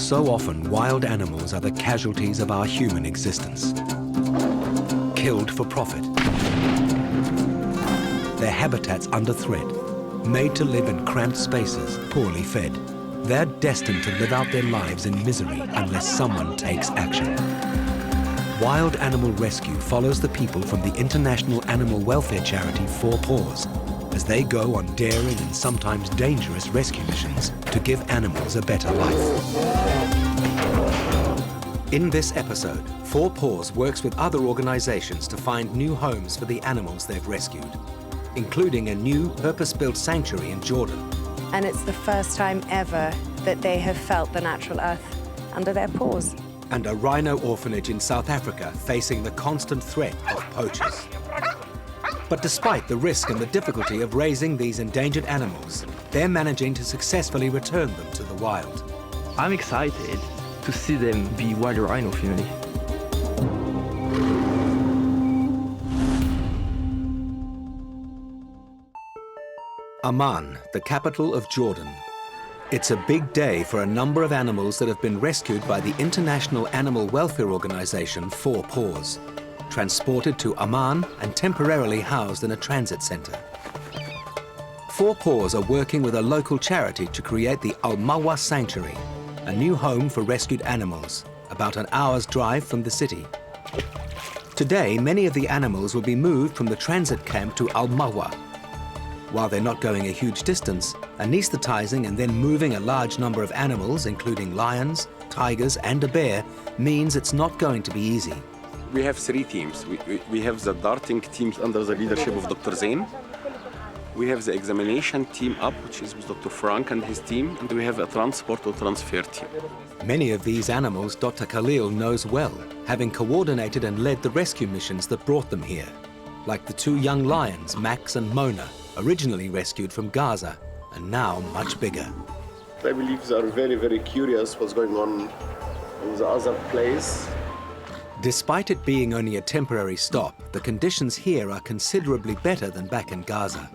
So often, wild animals are the casualties of our human existence. Killed for profit. Their habitats under threat, made to live in cramped spaces, poorly fed. They're destined to live out their lives in misery unless someone takes action. Wild Animal Rescue follows the people from the international animal welfare charity Four Paws as they go on daring and sometimes dangerous rescue missions to give animals a better life. In this episode, Four Paws works with other organizations to find new homes for the animals they've rescued, including a new purpose-built sanctuary in Jordan. And it's the first time ever that they have felt the natural earth under their paws. And a rhino orphanage in South Africa facing the constant threat of poachers. But despite the risk and the difficulty of raising these endangered animals, they're managing to successfully return them to the wild. I'm excited to see them be wild rhino family. Amman, the capital of Jordan. It's a big day for a number of animals that have been rescued by the international animal welfare organization Four Paws, transported to Amman and temporarily housed in a transit center. Four Paws are working with a local charity to create the Al-Mawa Sanctuary, a new home for rescued animals, about an hour's drive from the city. Today, many of the animals will be moved from the transit camp to Al-Mawa. While they're not going a huge distance, anesthetizing and then moving a large number of animals, including lions, tigers, and a bear, means it's not going to be easy. We have three teams. We have the darting team under the leadership of Dr. Zain. We have the examination team up, which is with Dr. Frank and his team. And we have a transport or transfer team. Many of these animals Dr. Khalil knows well, having coordinated and led the rescue missions that brought them here, like the two young lions, Max and Mona, originally rescued from Gaza, and now much bigger. I believe they are very, very curious what's going on in the other place. Despite it being only a temporary stop, the conditions here are considerably better than back in Gaza.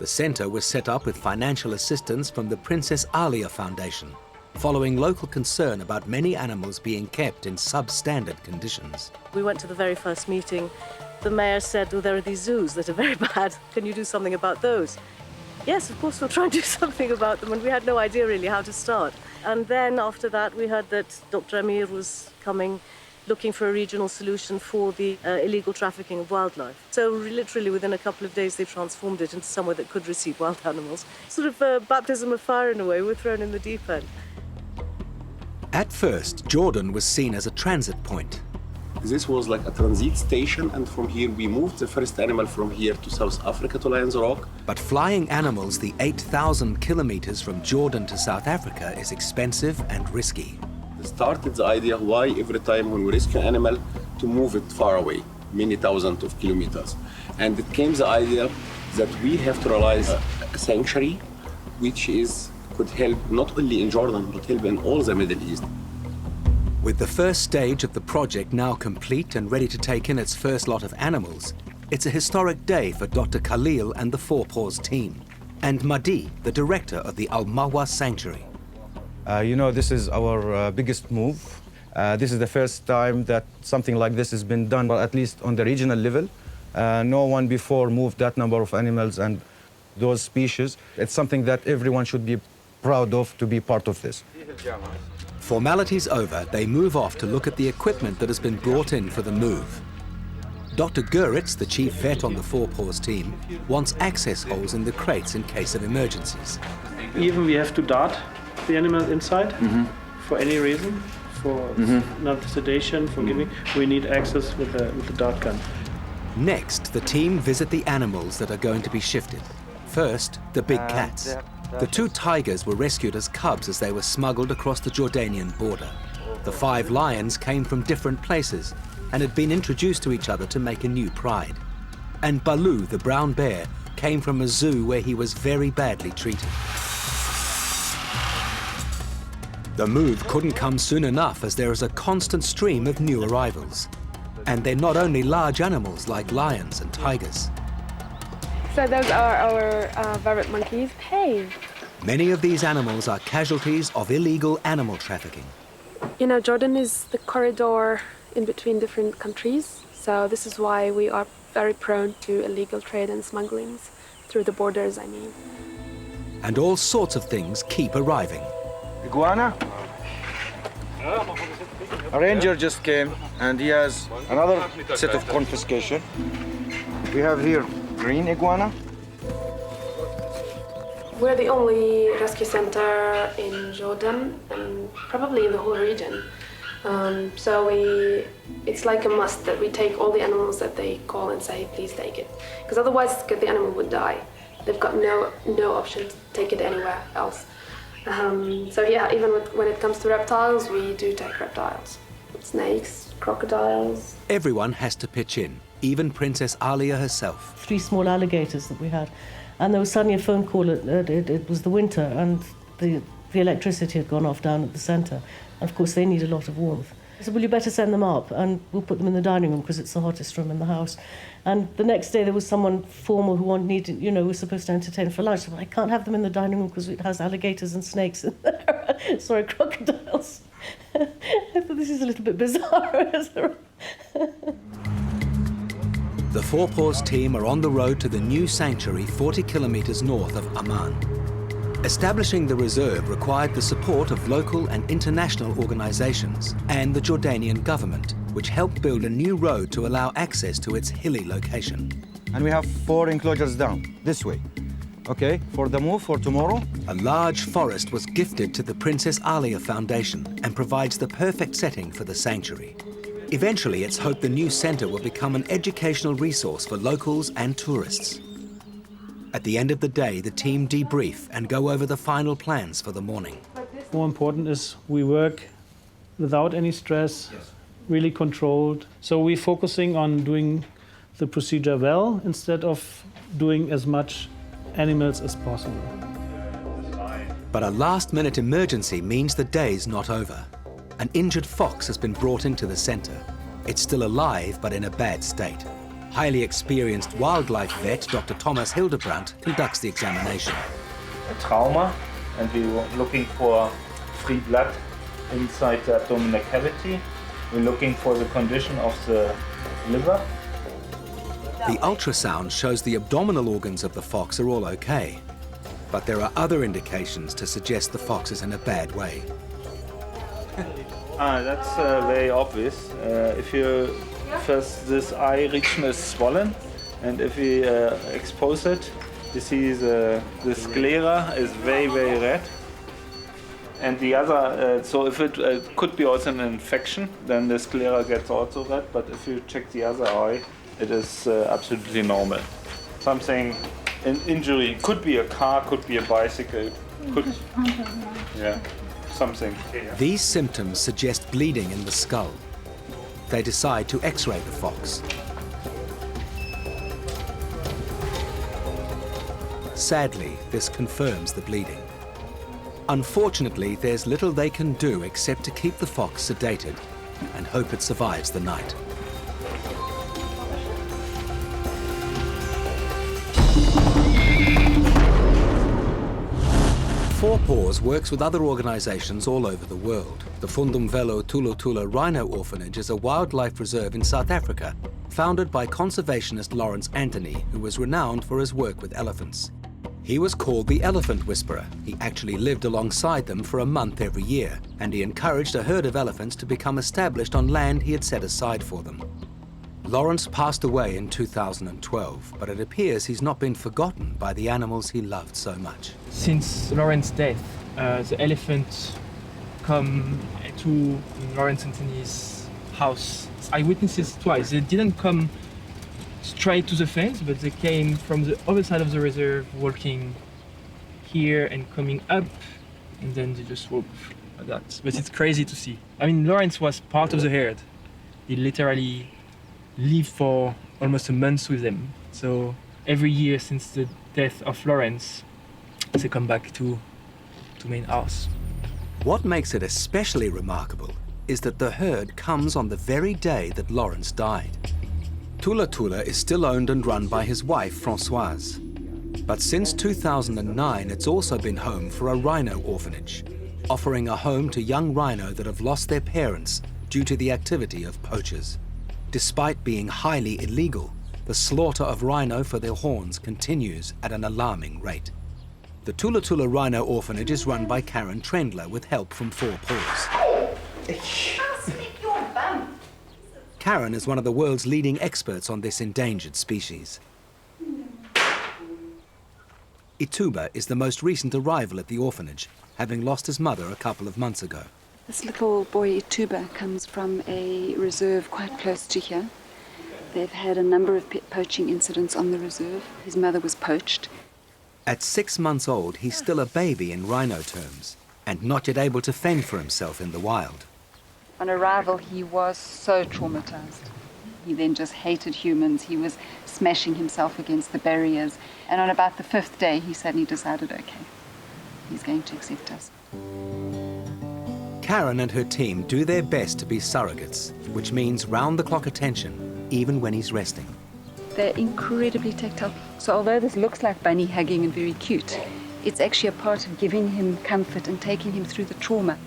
The center was set up with financial assistance from the Princess Alia Foundation, following local concern about many animals being kept in substandard conditions. We went to the very first meeting. The mayor said, well, there are these zoos that are very bad. Can you do something about those? Yes, of course, we'll try and do something about them. And we had no idea really how to start. And then after that, we heard that Dr. Amir was coming, looking for a regional solution for the illegal trafficking of wildlife. So literally within a couple of days, they've transformed it into somewhere that could receive wild animals. Sort of a baptism of fire in a way. We're thrown in the deep end. At first, Jordan was seen as a transit point. This was like a transit station, and from here we moved the first animal from here to South Africa to Lions Rock. But flying animals the 8,000 kilometers from Jordan to South Africa is expensive and risky. Started the idea why every time when we rescue an animal to move it far away, many thousands of kilometers. And it came the idea that we have to realize a sanctuary which could help not only in Jordan but help in all the Middle East. With the first stage of the project now complete and ready to take in its first lot of animals, it's a historic day for Dr. Khalil and the Four Paws team, and Mahdi, the director of the Al-Mawa Sanctuary. This is our biggest move. This is the first time that something like this has been done, but at least on the regional level. No one before moved that number of animals and those species. It's something that everyone should be proud of to be part of this. Formalities over, they move off to look at the equipment that has been brought in for the move. Dr. Guritz, the chief vet on the Four Paws team, wants access holes in the crates in case of emergencies. Even we have to dart the animal inside for any reason, for not sedation, for giving. We need access with the dart gun. Next, the team visit the animals that are going to be shifted. First, the big cats. The two tigers were rescued as cubs as they were smuggled across the Jordanian border. The 5 lions came from different places and had been introduced to each other to make a new pride. And Baloo, the brown bear, came from a zoo where he was very badly treated. The move couldn't come soon enough as there is a constant stream of new arrivals. And they're not only large animals like lions and tigers. So those are our vervet monkeys. Hey, Many of these animals are casualties of illegal animal trafficking. You know, Jordan is the corridor in between different countries, so this is why we are very prone to illegal trade and smugglings through the borders, I mean. And all sorts of things keep arriving. Iguana? A ranger just came and he has another set of confiscation. We have here green iguana. We're the only rescue center in Jordan and probably in the whole region. So it's like a must that we take all the animals that they call and say, please take it. Because otherwise the animal would die. They've got no option to take it anywhere else. So yeah, even when it comes to reptiles, we do take reptiles. Snakes, crocodiles. Everyone has to pitch in, even Princess Alia herself. 3 small alligators that we had. And there was suddenly a phone call, it was the winter, and the electricity had gone off down at the centre. And of course, they need a lot of warmth. I said, well, you better send them up, and we'll put them in the dining room because it's the hottest room in the house. And the next day, there was someone formal who was supposed to entertain for lunch. I said, well, I can't have them in the dining room because it has alligators and snakes in there. Sorry, crocodiles. I thought this is a little bit bizarre. The Four Paws team are on the road to the new sanctuary 40 kilometers north of Amman. Establishing the reserve required the support of local and international organizations and the Jordanian government, which helped build a new road to allow access to its hilly location. And we have 4 enclosures down, this way. Okay, for the move for tomorrow. A large forest was gifted to the Princess Alia Foundation and provides the perfect setting for the sanctuary. Eventually, it's hoped the new center will become an educational resource for locals and tourists. At the end of the day, the team debrief and go over the final plans for the morning. More important is we work without any stress, really controlled. So we're focusing on doing the procedure well instead of doing as much animals as possible. But a last-minute emergency means the day's not over. An injured fox has been brought into the center. It's still alive, but in a bad state. Highly experienced wildlife vet, Dr. Thomas Hildebrandt, conducts the examination. A trauma, and we were looking for free blood inside the abdominal cavity. We're looking for the condition of the liver. The ultrasound shows the abdominal organs of the fox are all okay, but there are other indications to suggest the fox is in a bad way. That's very obvious. If you first, this eye region is swollen, and if we expose it, you see the sclera is very, very red. And the other, so if it could be also an infection, then the sclera gets also red. But if you check the other eye, it is absolutely normal. Something, an injury, could be a car, could be a bicycle, could, yeah, something. These symptoms suggest bleeding in the skull. They decide to x-ray the fox. Sadly, this confirms the bleeding. Unfortunately, there's little they can do except to keep the fox sedated and hope it survives the night. Four Paws works with other organizations all over the world. The Fundum Velo Tula Tula Rhino Orphanage is a wildlife reserve in South Africa, founded by conservationist Lawrence Anthony, who was renowned for his work with elephants. He was called the Elephant Whisperer. He actually lived alongside them for a month every year, and he encouraged a herd of elephants to become established on land he had set aside for them. Lawrence passed away in 2012, but it appears he's not been forgotten by the animals he loved so much. Since Lawrence's death, the elephants come to Lawrence Anthony's house. I witnessed it twice. They didn't come straight to the fence, but they came from the other side of the reserve, walking here and coming up, and then they just walk like that. But it's crazy to see. I mean, Lawrence was part of the herd. He literally lived for almost a month with them. So every year since the death of Lawrence, they come back to main house. What makes it especially remarkable is that the herd comes on the very day that Lawrence died. Tula Tula is still owned and run by his wife, Françoise. But since 2009, it's also been home for a rhino orphanage, offering a home to young rhino that have lost their parents due to the activity of poachers. Despite being highly illegal, the slaughter of rhino for their horns continues at an alarming rate. The Tula Tula Rhino Orphanage is run by Karen Trendler with help from Four Paws. Karen is one of the world's leading experts on this endangered species. Ituba is the most recent arrival at the orphanage, having lost his mother a couple of months ago. This little boy Ituba comes from a reserve quite close to here. They've had a number of poaching incidents on the reserve. His mother was poached. At 6 months old, he's still a baby in rhino terms, and not yet able to fend for himself in the wild. On arrival, he was so traumatized. He then just hated humans. He was smashing himself against the barriers. And on about the 5th day, he suddenly decided, okay, he's going to accept us. Karen and her team do their best to be surrogates, which means round-the-clock attention, even when he's resting. They're incredibly tactile. So although this looks like bunny hugging and very cute, it's actually a part of giving him comfort and taking him through the trauma.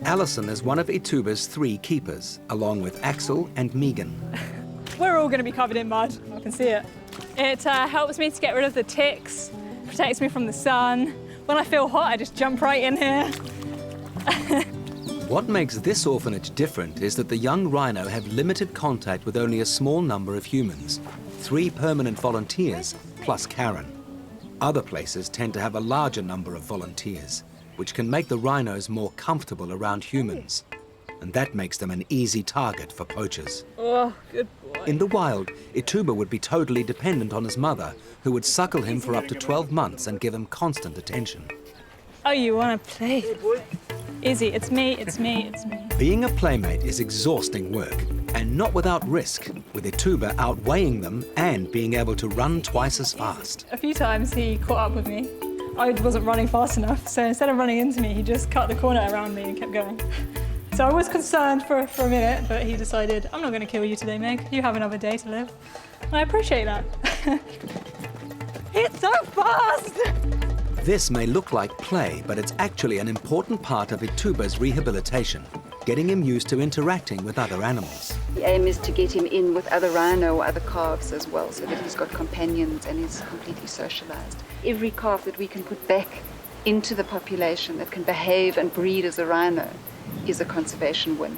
Alison is one of Ituba's 3 keepers, along with Axel and Megan. We're all going to be covered in mud, I can see it. It helps me to get rid of the ticks, protects me from the sun. When I feel hot, I just jump right in here. What makes this orphanage different is that the young rhino have limited contact with only a small number of humans, 3 permanent volunteers plus Karen. Other places tend to have a larger number of volunteers, which can make the rhinos more comfortable around humans. And that makes them an easy target for poachers. Oh, good boy. In the wild, Ituba would be totally dependent on his mother, who would suckle him for up to 12 months and give him constant attention. Oh, you want to play? Izzy, it's me, it's me, it's me. Being a playmate is exhausting work, and not without risk, with Ituba outweighing them and being able to run twice as fast. A few times he caught up with me. I wasn't running fast enough, so instead of running into me, he just cut the corner around me and kept going. So I was concerned for a minute, but he decided, I'm not going to kill you today, Meg. You have another day to live. And I appreciate that. It's so fast! This may look like play, but it's actually an important part of Ituba's rehabilitation, getting him used to interacting with other animals. The aim is to get him in with other rhino or other calves as well, so that he's got companions and he's completely socialized. Every calf that we can put back into the population that can behave and breed as a rhino is a conservation win.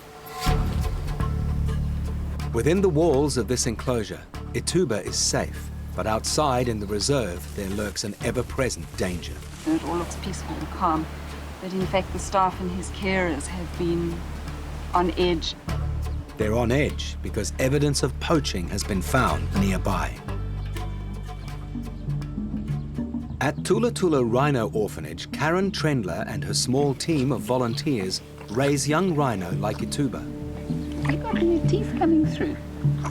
Within the walls of this enclosure, Ituba is safe, but outside in the reserve, there lurks an ever-present danger. It all looks peaceful and calm, but in fact the staff and his carers have been on edge. They're on edge because evidence of poaching has been found nearby. At Tula Tula Rhino Orphanage, Karen Trendler and her small team of volunteers raise young rhino like Ituba. You got new teeth coming through.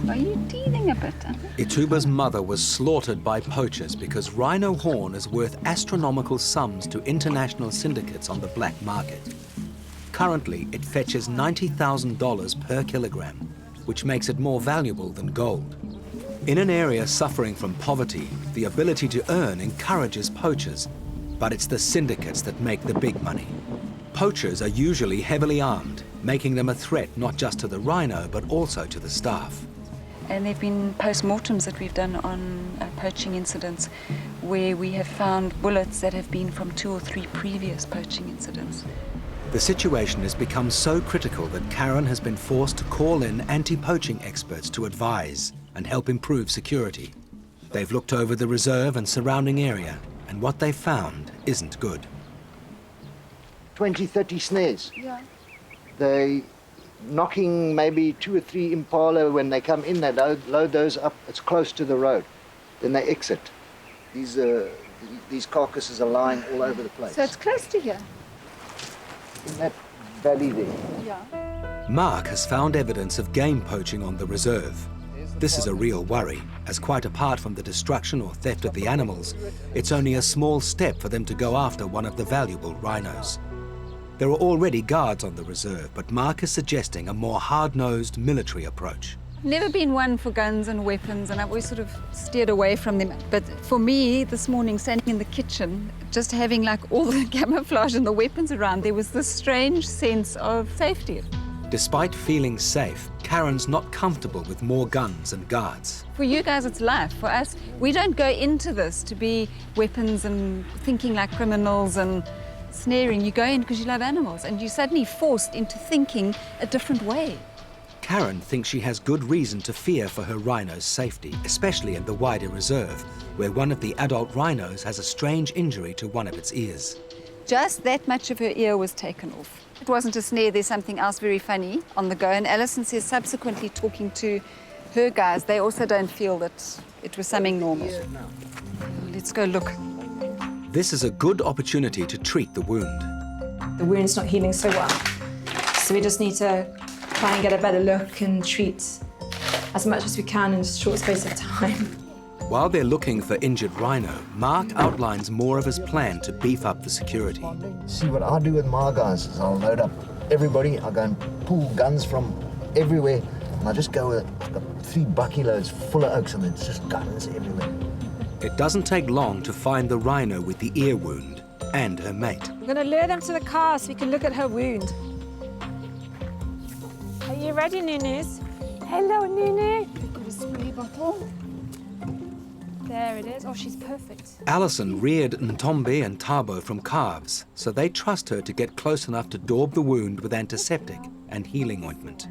Are you teething a bit? Ituba's mother was slaughtered by poachers because rhino horn is worth astronomical sums to international syndicates on the black market. Currently, it fetches $90,000 per kilogram, which makes it more valuable than gold. In an area suffering from poverty, the ability to earn encourages poachers, but it's the syndicates that make the big money. Poachers are usually heavily armed, making them a threat not just to the rhino, but also to the staff. And there have been post-mortems that we've done on poaching incidents where we have found bullets that have been from 2 or 3 previous poaching incidents. The situation has become so critical that Karen has been forced to call in anti-poaching experts to advise and help improve security. They've looked over the reserve and surrounding area, and what they've found isn't good. 20, 30 snares. Yeah. They knocking maybe 2 or 3 impala when they come in, they load those up, it's close to the road. Then they exit. These carcasses are lying all over the place. So it's close to here? In that valley there. Yeah. Mark has found evidence of game poaching on the reserve. This is a real worry, as quite apart from the destruction or theft of the animals, it's only a small step for them to go after one of the valuable rhinos. There are already guards on the reserve, but Mark is suggesting a more hard-nosed military approach. Never been one for guns and weapons, and I've always sort of steered away from them. But for me, this morning, standing in the kitchen, just having like all the camouflage and the weapons around, there was this strange sense of safety. Despite feeling safe, Karen's not comfortable with more guns and guards. For you guys, it's life. For us, we don't go into this to be weapons and thinking like criminals and snaring. You go in because you love animals, and you're suddenly forced into thinking a different way. Karen thinks she has good reason to fear for her rhino's safety, especially in the wider reserve, where one of the adult rhinos has a strange injury to one of its ears. Just that much of her ear was taken off. It wasn't a snare, there's something else very funny on the go. And Alison says, subsequently talking to her guys, they also don't feel that it was something normal. Let's go look. This is a good opportunity to treat the wound. The wound's not healing so well, so we just need to try and get a better look and treat as much as we can in a short space of time. While they're looking for injured rhino, Mark outlines more of his plan to beef up the security. See, what I do with my guys is I'll load up everybody, I'll go and pull guns from everywhere, and I just go with I've got 3 bucky loads full of oaks, and it's just guns everywhere. It doesn't take long to find the rhino with the ear wound and her mate. We're going to lure them to the car so we can look at her wound. Are you ready, Nunez? Hello, Nunu. Got a spray bottle. There it is. Oh, she's perfect. Alison reared Ntombi and Tabo from calves, so they trust her to get close enough to daub the wound with antiseptic and healing ointment.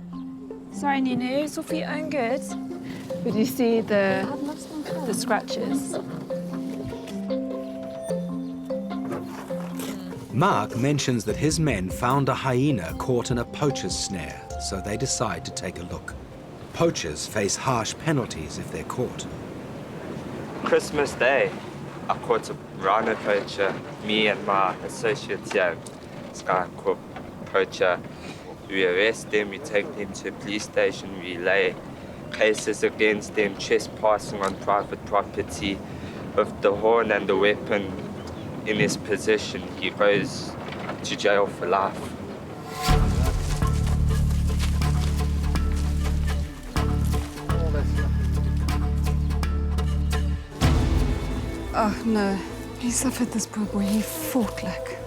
Sorry, Nunu. It's all for your own good. But you see the scratches? Mark mentions that his men found a hyena caught in a poacher's snare, so they decide to take a look. Poachers face harsh penalties if they're caught. Christmas Day, I caught a rhino poacher, me and my associates here, this guy called Poacher. We arrest them, we take them to a police station, we lay cases against them, trespassing on private property. With the horn and the weapon in his possession, he goes to jail for life. Oh, no. He suffered, this poor boy. He fought like...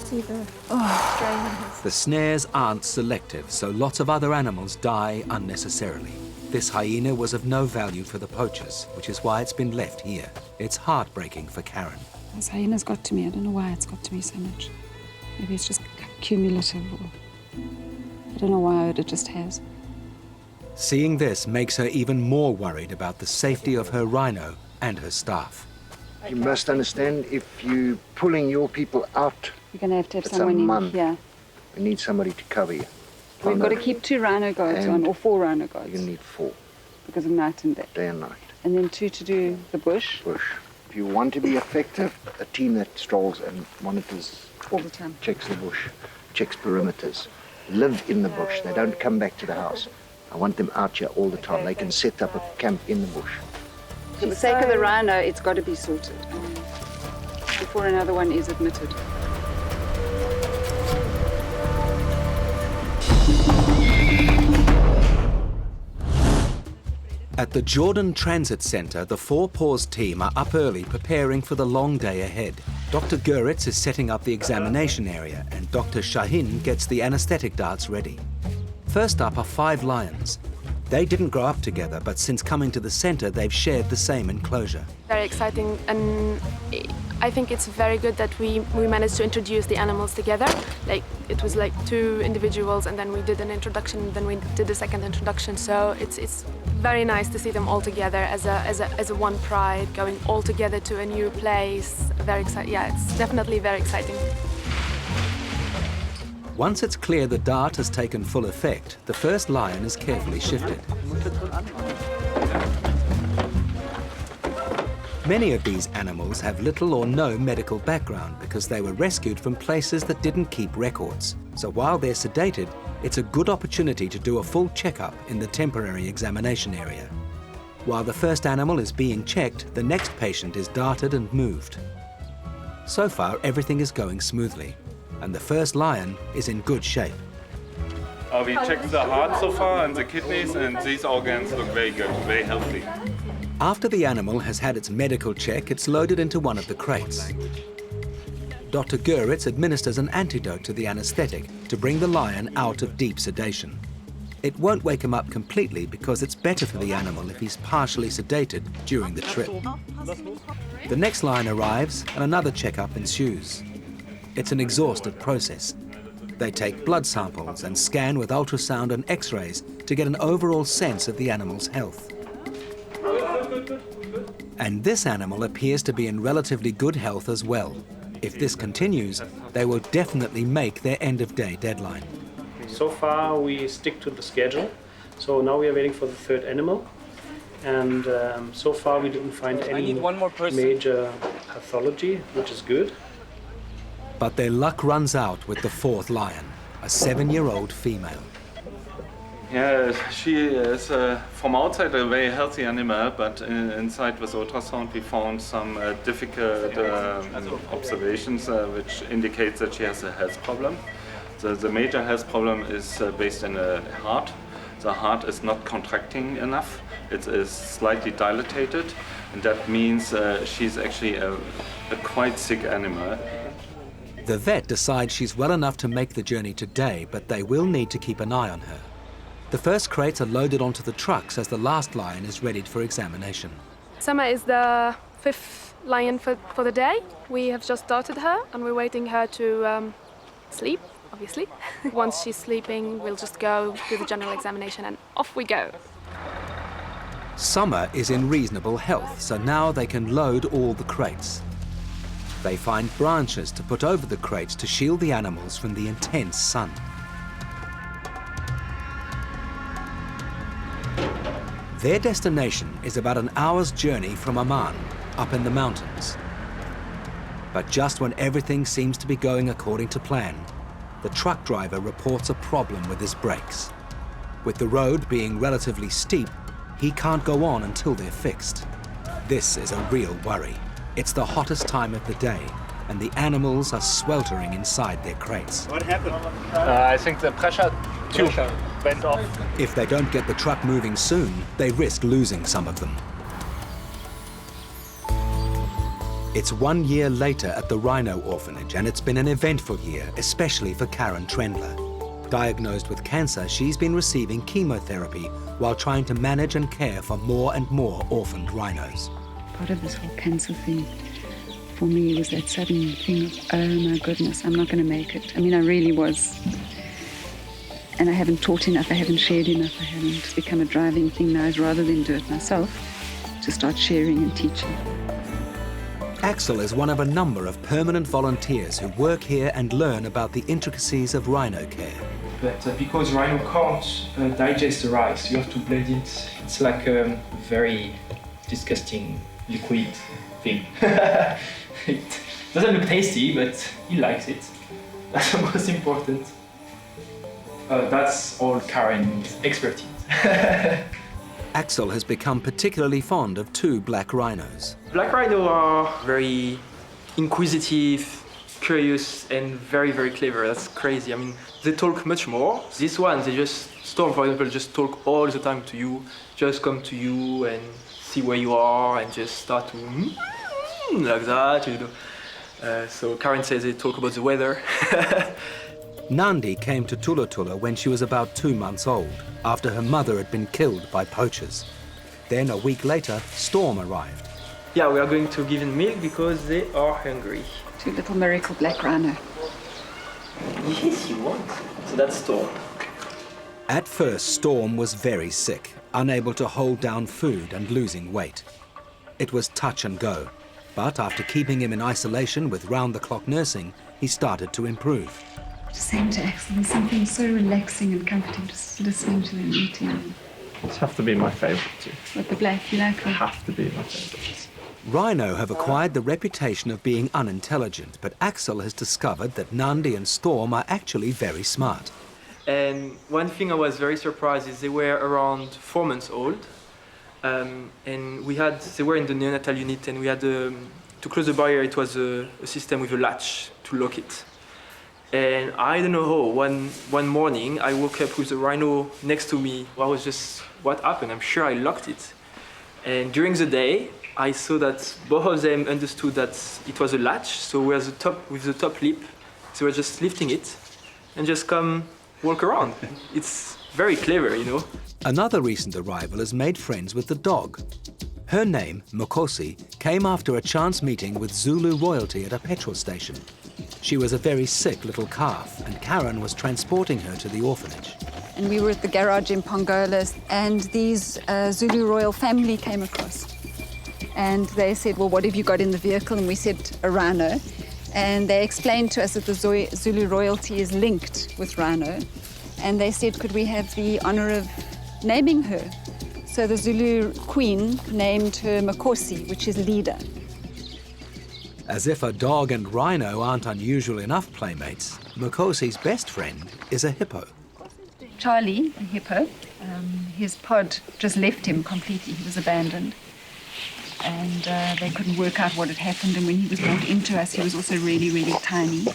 See the strain in his... The snares aren't selective, so lots of other animals die unnecessarily. This hyena was of no value for the poachers, which is why it's been left here. It's heartbreaking for Karen. This hyena's got to me. I don't know why it's got to me so much. Maybe it's just cumulative, or... I don't know why, it just has. Seeing this makes her even more worried about the safety of her rhino and her staff. You must understand, if you're pulling your people out, you're going to have it's someone a month. Yeah. You need somebody to cover you. We've got to keep 2 rhino guards on, or 4 rhino guards. You need 4. Because of night and day. Day and night. And then 2 to do the bush. If you want to be effective, a team that strolls and monitors all the time, checks the bush, checks perimeters, live in the bush. They don't come back to the house. I want them out here all the time. They can set up a camp in the bush. For the sake of the rhino, it's got to be sorted before another one is admitted. At the Jordan Transit Center, the 4 Paws team are up early preparing for the long day ahead. Dr. Guritz is setting up the examination area, and Dr. Shahin gets the anesthetic darts ready. First up are 5 lions. They didn't grow up together, but since coming to the center, they've shared the same enclosure. Very exciting, and I think it's very good that we managed to introduce the animals together. Like, it was like 2 individuals, and then we did an introduction, and then we did the second introduction. So it's very nice to see them all together as a one pride, going all together to a new place. Very exciting. Yeah, it's definitely very exciting. Once it's clear the dart has taken full effect, the first lion is carefully shifted. Many of these animals have little or no medical background because they were rescued from places that didn't keep records. So while they're sedated, it's a good opportunity to do a full checkup in the temporary examination area. While the first animal is being checked, the next patient is darted and moved. So far, everything is going smoothly, and the first lion is in good shape. We checked the heart so far and the kidneys, and these organs look very good, very healthy. After the animal has had its medical check, it's loaded into one of the crates. Dr. Guritz administers an antidote to the anesthetic to bring the lion out of deep sedation. It won't wake him up completely because it's better for the animal if he's partially sedated during the trip. The next lion arrives and another checkup ensues. It's an exhaustive process. They take blood samples and scan with ultrasound and X-rays to get an overall sense of the animal's health. And this animal appears to be in relatively good health as well. If this continues, they will definitely make their end-of-day deadline. So far we stick to the schedule. So now we are waiting for the third animal. And so far we didn't find any major pathology, which is good. But their luck runs out with the fourth lion, a 7-year-old female. Yeah, she is from outside a very healthy animal, but inside with ultrasound we found some difficult observations which indicate that she has a health problem. The major health problem is based in the heart. The heart is not contracting enough. It is slightly dilated, and that means she's actually a quite sick animal. The vet decides she's well enough to make the journey today, but they will need to keep an eye on her. The first crates are loaded onto the trucks as the last lion is readied for examination. Summer is the 5th lion for the day. We have just started her and we're waiting her to sleep, obviously. Once she's sleeping, we'll just go do the general examination and off we go. Summer is in reasonable health, so now they can load all the crates. They find branches to put over the crates to shield the animals from the intense sun. Their destination is about an hour's journey from Amman, up in the mountains. But just when everything seems to be going according to plan, the truck driver reports a problem with his brakes. With the road being relatively steep, he can't go on until they're fixed. This is a real worry. It's the hottest time of the day, and the animals are sweltering inside their crates. What happened? I think the pressure tube went off. If they don't get the truck moving soon, they risk losing some of them. It's 1 year later at the Rhino orphanage, and it's been an eventful year, especially for Karen Trendler. Diagnosed with cancer, she's been receiving chemotherapy while trying to manage and care for more and more orphaned rhinos. Part of this whole cancer thing for me was that sudden thing of, oh my goodness, I'm not going to make it. I mean, I really was. And I haven't taught enough, I haven't shared enough, I haven't become a driving thing now, rather than do it myself, to start sharing and teaching. Axel is one of a number of permanent volunteers who work here and learn about the intricacies of rhino care. But because rhino can't digest the rice, you have to blend it. It's like a very disgusting liquid thing. It doesn't look tasty, but he likes it. That's the most important. That's all Karen's expertise. Axel has become particularly fond of 2 black rhinos. Black rhino are very inquisitive, curious, and very, very clever. That's crazy. I mean, they talk much more. These ones, they just, Storm, for example, just talk all the time to you, just come to you and see where you are and just start to like that, you know. So Karen says they talk about the weather. Nandi came to Tula Tula when she was about 2 months old, after her mother had been killed by poachers. Then a week later, Storm arrived. Yeah, we are going to give them milk because they are hungry. 2 little miracle black rhino. Yes, you want. So that's Storm. At first, Storm was very sick, unable to hold down food and losing weight. It was touch and go, but after keeping him in isolation with round-the-clock nursing, he started to improve. Just saying to Axel, there's something so relaxing and comforting just listening to them eating. It have to be my favorite too. With the black, you like it? Have to be my favorite. Rhino have acquired the reputation of being unintelligent, but Axel has discovered that Nandi and Storm are actually very smart. And one thing I was very surprised is they were around 4 months old. And they were in the neonatal unit, and we had to close the barrier. It was a system with a latch to lock it. And I don't know how, one morning I woke up with a rhino next to me. I was just, what happened? I'm sure I locked it. And during the day, I saw that both of them understood that it was a latch, so with the top lip, they were just lifting it and just come walk around. It's very clever, you know. Another recent arrival has made friends with the dog. Her name, Mokosi, came after a chance meeting with Zulu royalty at a petrol station. She was a very sick little calf, and Karen was transporting her to the orphanage. And we were at the garage in Pongola, and these Zulu royal family came across. And they said, well, what have you got in the vehicle? And we said, a rhino. And they explained to us that the Zulu royalty is linked with rhino. And they said, could we have the honor of naming her? So the Zulu queen named her Mokosi, which is leader. As if a dog and rhino aren't unusual enough playmates, Mokosi's best friend is a hippo. Charlie, the hippo, his pod just left him completely. He was abandoned. And they couldn't work out what had happened. And when he was brought into us, he was also really, really tiny.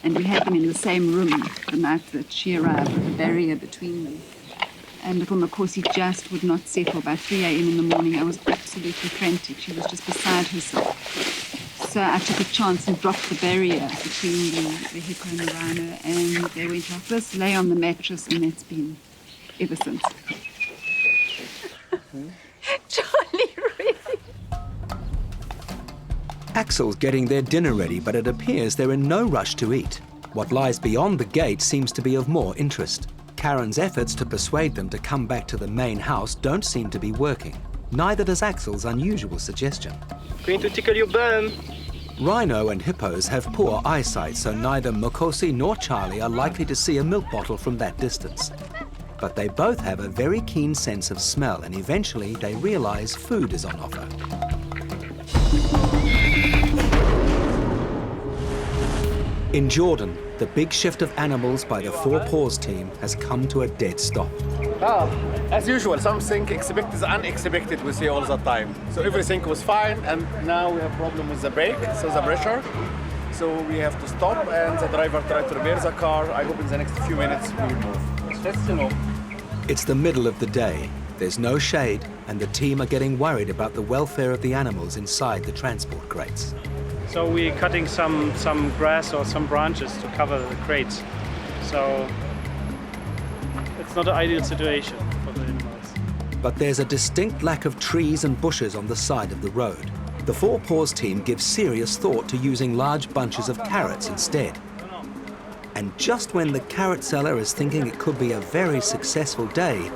And we had them in the same room the night that she arrived, with a barrier between them. And little Mokosi just would not settle. By 3 a.m. in the morning, I was absolutely frantic. She was just beside herself. So I took a chance and dropped the barrier between the hippo and the rhino, and they went like this, lay on the mattress, and that's been ever since. Charlie, really? Axel's getting their dinner ready, but it appears they're in no rush to eat. What lies beyond the gate seems to be of more interest. Karen's efforts to persuade them to come back to the main house don't seem to be working. Neither does Axel's unusual suggestion. Going to tickle your bum. Rhino and hippos have poor eyesight, so neither Mokosi nor Charlie are likely to see a milk bottle from that distance. But they both have a very keen sense of smell, and eventually they realize food is on offer. In Jordan, the big shift of animals by the Four Paws team has come to a dead stop. As usual, something expected is unexpected we see all the time. So everything was fine, and now we have problem with the brake, so the pressure. So we have to stop, and the driver tried to repair the car. I hope in the next few minutes we will move. It's the middle of the day. There's no shade, and the team are getting worried about the welfare of the animals inside the transport crates. So we're cutting some grass or some branches to cover the crates. So it's not an ideal situation for the animals. But there's a distinct lack of trees and bushes on the side of the road. The Four Paws team gives serious thought to using large bunches of carrots instead. And just when the carrot seller is thinking it could be a very successful day,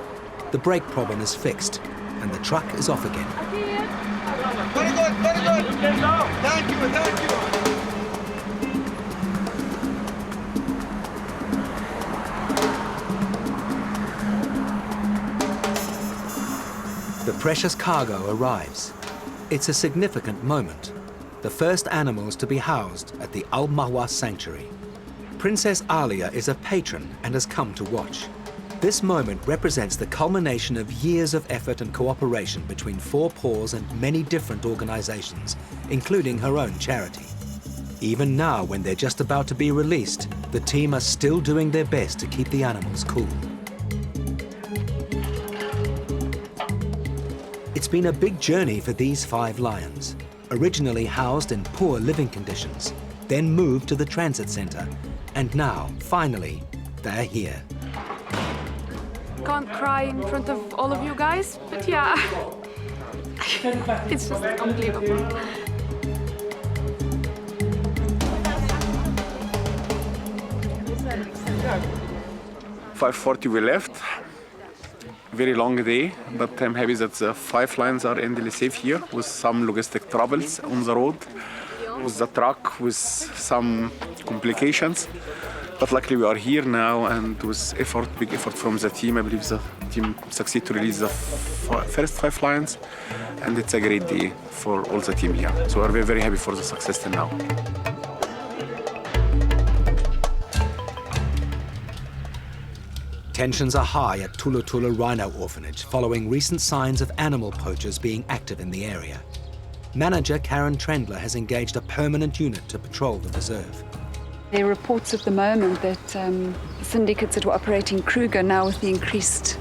the brake problem is fixed and the truck is off again. Very good, very good. Thank you, thank you. The precious cargo arrives. It's a significant moment. The first animals to be housed at the Al Mahwa sanctuary. Princess Alia is a patron and has come to watch. This moment represents the culmination of years of effort and cooperation between Four Paws and many different organizations, including her own charity. Even now, when they're just about to be released, the team are still doing their best to keep the animals cool. It's been a big journey for these 5 lions, originally housed in poor living conditions, then moved to the transit center, and now, finally, they're here. Can't cry in front of all of you guys, but yeah, it's just unbelievable. "5:40 we left. Very long day, but I'm happy that the 5 lions are endally safe here with some logistic troubles on the road, with the truck, with some complications. But luckily we are here now, and with effort, big effort from the team, I believe the team succeeded to release the first 5 lions, and it's a great day for all the team here. So we're very, very happy for the success till now. Tensions are high at Tulutula Rhino Orphanage following recent signs of animal poachers being active in the area. Manager Karen Trendler has engaged a permanent unit to patrol the reserve. There are reports at the moment that the syndicates that were operating Kruger, now with the increased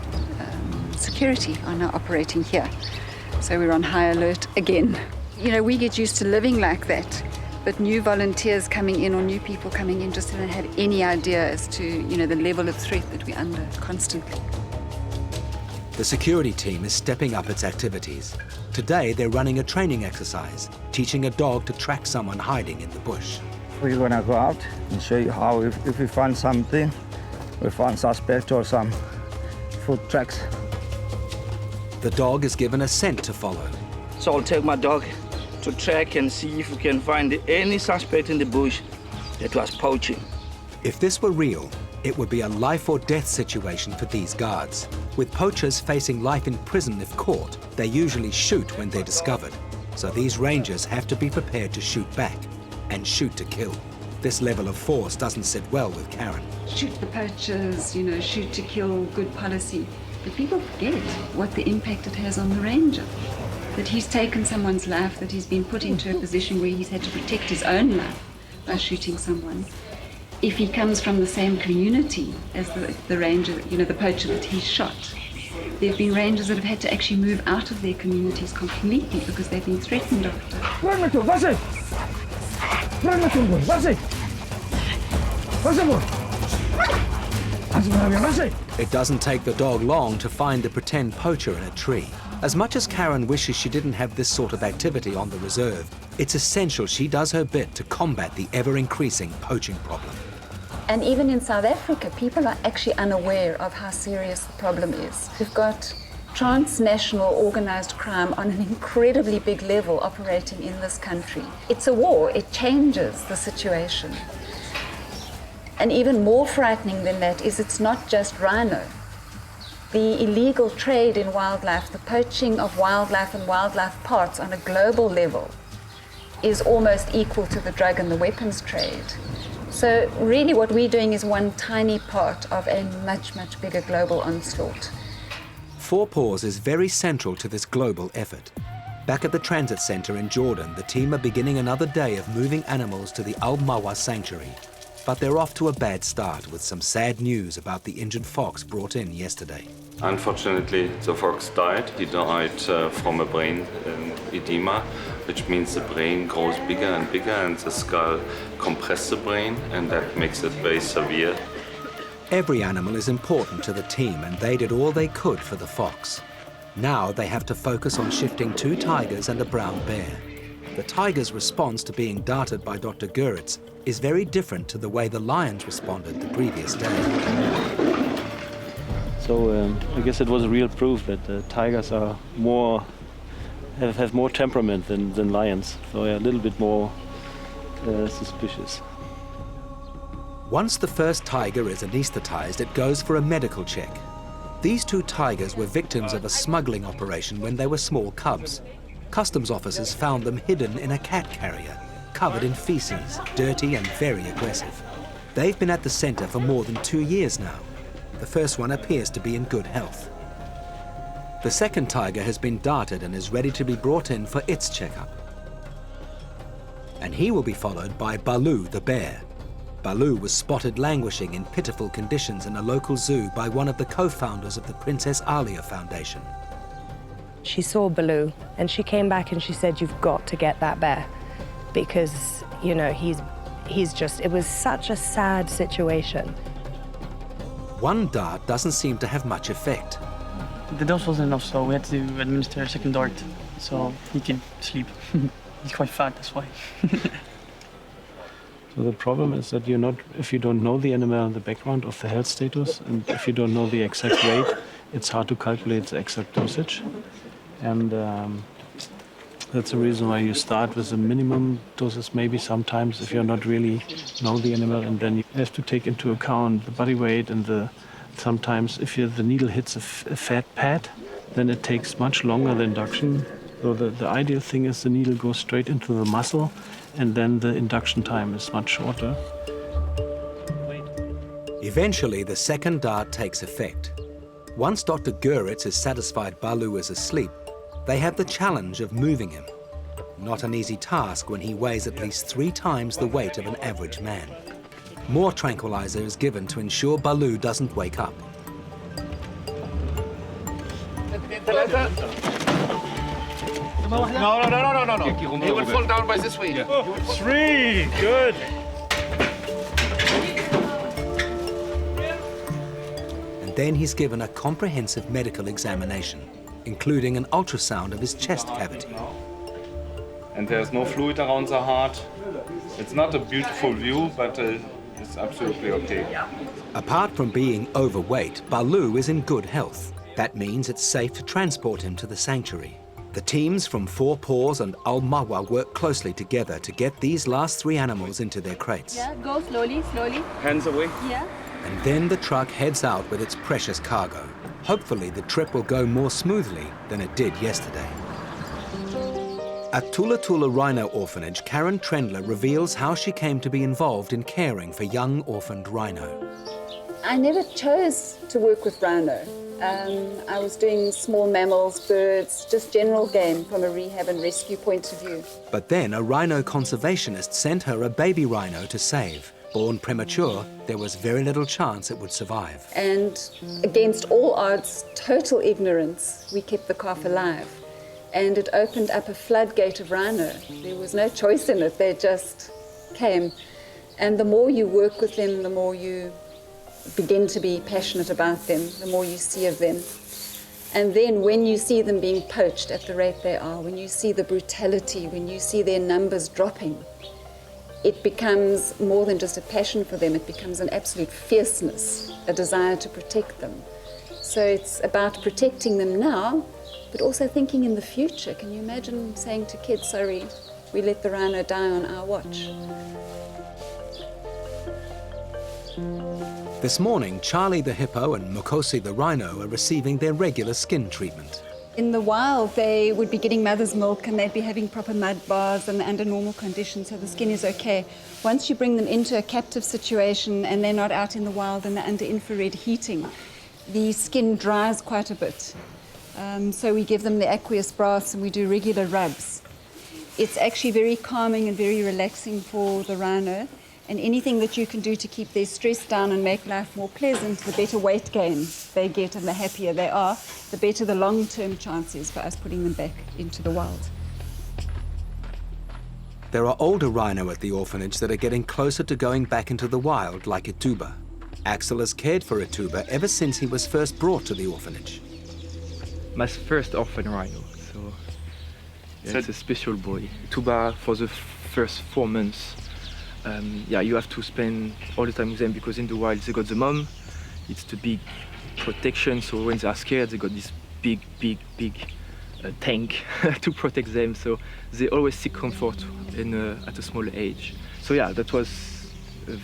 security, are now operating here. So we're on high alert again. You know, we get used to living like that, but new volunteers coming in or new people coming in just haven't had any idea as to, you know, the level of threat that we're under constantly. The security team is stepping up its activities. Today, they're running a training exercise, teaching a dog to track someone hiding in the bush. We're gonna go out and show you how if we find something, we find suspect or some foot tracks. The dog is given a scent to follow. So I'll take my dog to track and see if we can find any suspect in the bush that was poaching. If this were real, it would be a life or death situation for these guards. With poachers facing life in prison if caught, they usually shoot when they're discovered. So these rangers have to be prepared to shoot back and shoot to kill. This level of force doesn't sit well with Karen. Shoot the poachers, you know, shoot to kill, good policy. But people forget what the impact it has on the ranger. That he's taken someone's life, that he's been put into a position where he's had to protect his own life by shooting someone. If he comes from the same community as the ranger, you know, the poacher that he shot, there have been rangers that have had to actually move out of their communities completely because they've been threatened after. It doesn't take the dog long to find the pretend poacher in a tree. As much as Karen wishes she didn't have this sort of activity on the reserve, it's essential she does her bit to combat the ever-increasing poaching problem. And even in South Africa, people are actually unaware of how serious the problem is. We've got transnational organized crime on an incredibly big level operating in this country. It's a war. It changes the situation. And even more frightening than that is it's not just rhino. The illegal trade in wildlife, the poaching of wildlife and wildlife parts on a global level is almost equal to the drug and the weapons trade. So really what we're doing is one tiny part of a much, much bigger global onslaught. Four Paws is very central to this global effort. Back at the transit center in Jordan, the team are beginning another day of moving animals to the Al Mawa sanctuary. But they're off to a bad start with some sad news about the injured fox brought in yesterday. Unfortunately, the fox died. He died from a brain edema, which means the brain grows bigger and bigger and the skull compresses the brain, and that makes it very severe. Every animal is important to the team, and they did all they could for the fox. Now they have to focus on shifting 2 tigers and a brown bear. The tiger's response to being darted by Dr. Guritz is very different to the way the lions responded the previous day. So I guess it was a real proof that tigers are have more temperament than lions, so yeah, a little bit more suspicious. Once the first tiger is anesthetized, it goes for a medical check. These 2 tigers were victims of a smuggling operation when they were small cubs. Customs officers found them hidden in a cat carrier, covered in feces, dirty and very aggressive. They've been at the center for more than 2 years now. The first one appears to be in good health. The second tiger has been darted and is ready to be brought in for its checkup. And he will be followed by Baloo the bear. Baloo was spotted languishing in pitiful conditions in a local zoo by one of the co-founders of the Princess Alia Foundation. She saw Baloo and she came back and she said, "You've got to get that bear," because, you know, he's just, it was such a sad situation. One dart doesn't seem to have much effect. The dose wasn't enough, so we had to administer a second dart so he can sleep. He's quite fat, that's why. So the problem is that if you don't know the animal and the background of the health status, and if you don't know the exact weight, it's hard to calculate the exact dosage. And that's the reason why you start with the minimum doses, maybe sometimes if you're not really know the animal, and then you have to take into account the body weight and sometimes if the needle hits a fat pad, then it takes much longer the induction. So the ideal thing is the needle goes straight into the muscle, and then the induction time is much shorter. Eventually, the second dart takes effect. Once Dr. Guritz is satisfied Baloo is asleep, they have the challenge of moving him. Not an easy task when he weighs at least 3 times the weight of an average man. More tranquilizer is given to ensure Baloo doesn't wake up. No. He will fall down by this way. 3, good. And then he's given a comprehensive medical examination, including an ultrasound of his chest cavity. And there's no fluid around the heart. It's not a beautiful view, but it's absolutely okay. Apart from being overweight, Baloo is in good health. That means it's safe to transport him to the sanctuary. The teams from Four Paws and Al Mawa work closely together to get these last 3 animals into their crates. Yeah, go slowly. Hands away. Yeah. And then the truck heads out with its precious cargo. Hopefully the trip will go more smoothly than it did yesterday. At Tula Tula Rhino Orphanage, Karen Trendler reveals how she came to be involved in caring for young orphaned rhino. I never chose to work with rhino. I was doing small mammals, birds, just general game from a rehab and rescue point of view. But then a rhino conservationist sent her a baby rhino to save. Born premature, there was very little chance it would survive. And against all odds, total ignorance, we kept the calf alive. And it opened up a floodgate of rhino. There was no choice in it, they just came. And the more you work with them, the more you begin to be passionate about them, the more you see of them. And then when you see them being poached at the rate they are, when you see the brutality, when you see their numbers dropping, it becomes more than just a passion for them, it becomes an absolute fierceness, a desire to protect them. So it's about protecting them now, but also thinking in the future. Can you imagine saying to kids, sorry, we let the rhino die on our watch? This morning, Charlie the hippo and Mukosi the rhino are receiving their regular skin treatment. In the wild, they would be getting mother's milk and they'd be having proper mud baths and under normal conditions, so the skin is okay. Once you bring them into a captive situation and they're not out in the wild and they're under infrared heating, the skin dries quite a bit. So we give them the aqueous baths and we do regular rubs. It's actually very calming and very relaxing for the rhino. And anything that you can do to keep their stress down and make life more pleasant, the better weight gain they get and the happier they are, the better the long-term chance is for us putting them back into the wild. There are older rhino at the orphanage that are getting closer to going back into the wild, like Ituba. Axel has cared for Ituba ever since he was first brought to the orphanage. My first orphan rhino, so yeah, it's a special boy. Ituba, for the first 4 months, you have to spend all the time with them because in the wild they got the mom, it's the big protection, so when they are scared they got this big tank to protect them, so they always seek comfort at a small age. So yeah, that was a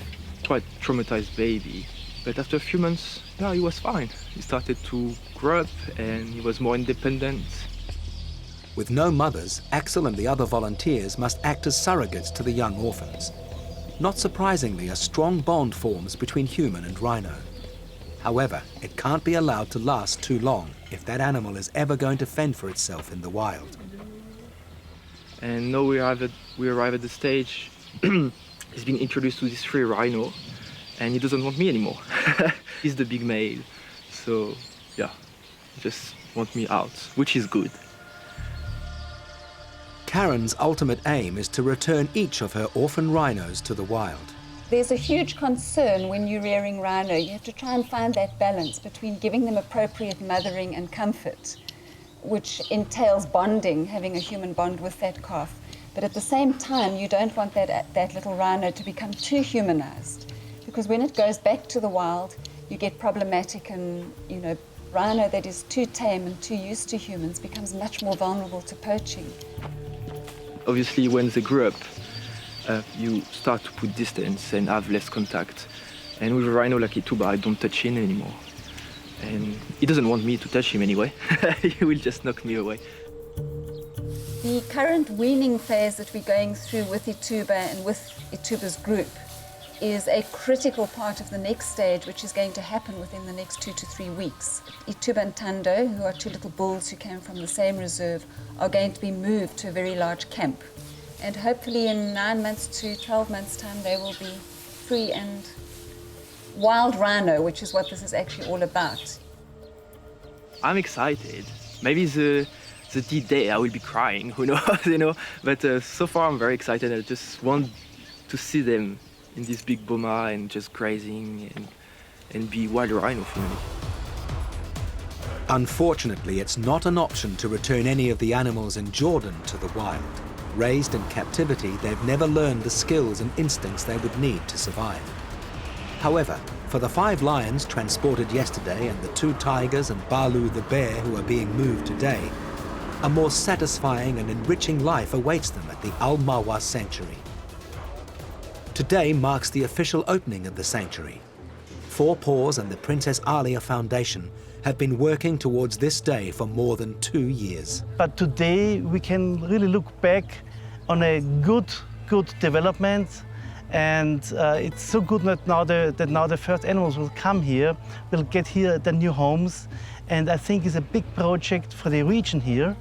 quite traumatized baby, but after a few months, yeah, he was fine. He started to grow up and he was more independent. With no mothers, Axel and the other volunteers must act as surrogates to the young orphans. Not surprisingly, a strong bond forms between human and rhino. However, it can't be allowed to last too long if that animal is ever going to fend for itself in the wild. And now we arrive at the stage he's been introduced to this 3 rhino and he doesn't want me anymore. He's the big male, so yeah, he just wants me out, which is good. Karen's ultimate aim is to return each of her orphan rhinos to the wild. There's a huge concern when you're rearing rhino. You have to try and find that balance between giving them appropriate mothering and comfort, which entails bonding, having a human bond with that calf. But at the same time, you don't want that little rhino to become too humanized, because when it goes back to the wild, you get problematic and, rhino that is too tame and too used to humans becomes much more vulnerable to poaching. Obviously, when they grow up, you start to put distance and have less contact. And with a rhino like Ituba, I don't touch him anymore. And he doesn't want me to touch him anyway. He will just knock me away. The current weaning phase that we're going through with Ituba and with Ituba's group is a critical part of the next stage, which is going to happen within the next 2 to 3 weeks. Ituba and Tando, who are 2 little bulls who came from the same reserve, are going to be moved to a very large camp. And hopefully in 9 months to 12 months' time, they will be free and wild rhino, which is what this is actually all about. I'm excited. Maybe the D-Day I will be crying, who knows, you know. But so far I'm very excited. I just want to see them in this big boma and just grazing and be wild rhino family. Unfortunately, it's not an option to return any of the animals in Jordan to the wild. Raised in captivity, they've never learned the skills and instincts they would need to survive. However, for the 5 lions transported yesterday and the 2 tigers and Balu the bear who are being moved today, a more satisfying and enriching life awaits them at the Al Mawa Sanctuary. Today marks the official opening of the sanctuary. 4 Paws and the Princess Alia Foundation have been working towards this day for more than 2 years. But today we can really look back on a good development, and it's so good that now the first animals will come here, will get here their new homes, and I think it's a big project for the region here,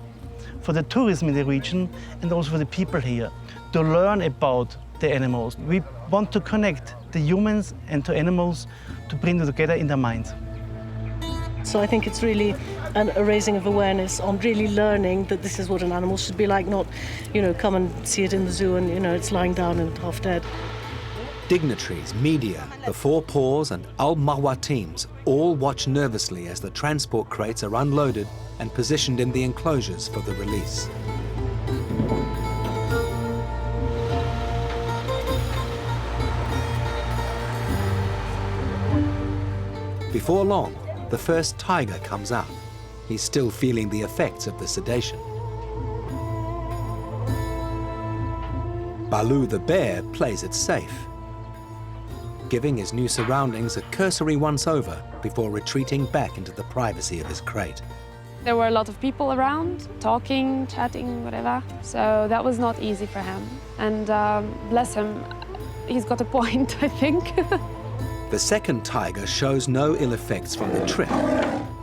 for the tourism in the region, and also for the people here, to learn about the animals. We want to connect the humans and the animals to bring them together in their minds. So I think it's really a raising of awareness on really learning that this is what an animal should be like, not, you know, come and see it in the zoo and, you know, it's lying down and half dead. Dignitaries, media, the 4 Paws and Al Mawa teams all watch nervously as the transport crates are unloaded and positioned in the enclosures for the release. Before long, the first tiger comes out. He's still feeling the effects of the sedation. Balu the bear plays it safe, giving his new surroundings a cursory once-over before retreating back into the privacy of his crate. There were a lot of people around, talking, chatting, whatever. So that was not easy for him. And bless him, he's got a point, I think. The second tiger shows no ill effects from the trip.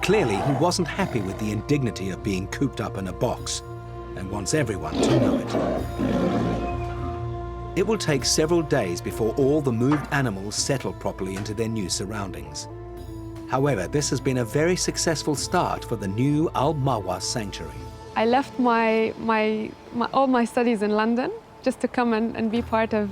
Clearly, he wasn't happy with the indignity of being cooped up in a box and wants everyone to know it. It will take several days before all the moved animals settle properly into their new surroundings. However, this has been a very successful start for the new Al Mawa Sanctuary. I left all my studies in London just to come and be part of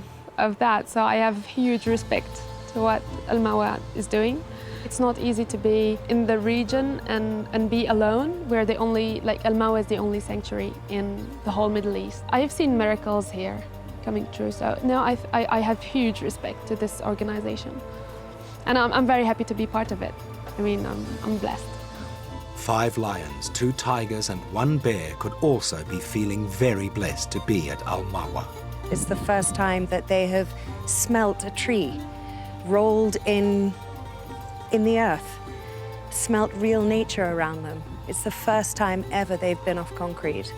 that. So I have huge respect to what Al Mawa is doing. It's not easy to be in the region and be alone, where the only, like Al Mawa is the only sanctuary in the whole Middle East. I have seen miracles here coming true, so no, I have huge respect to this organization. And I'm very happy to be part of it. I mean, I'm blessed. 5 lions, 2 tigers and 1 bear could also be feeling very blessed to be at Al Mawa. It's the first time that they have smelt a tree rolled in the earth, smelt real nature around them. It's the first time ever they've been off concrete.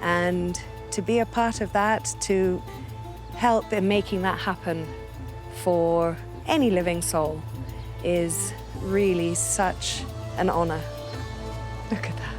And to be a part of that, to help in making that happen for any living soul is really such an honor. Look at that.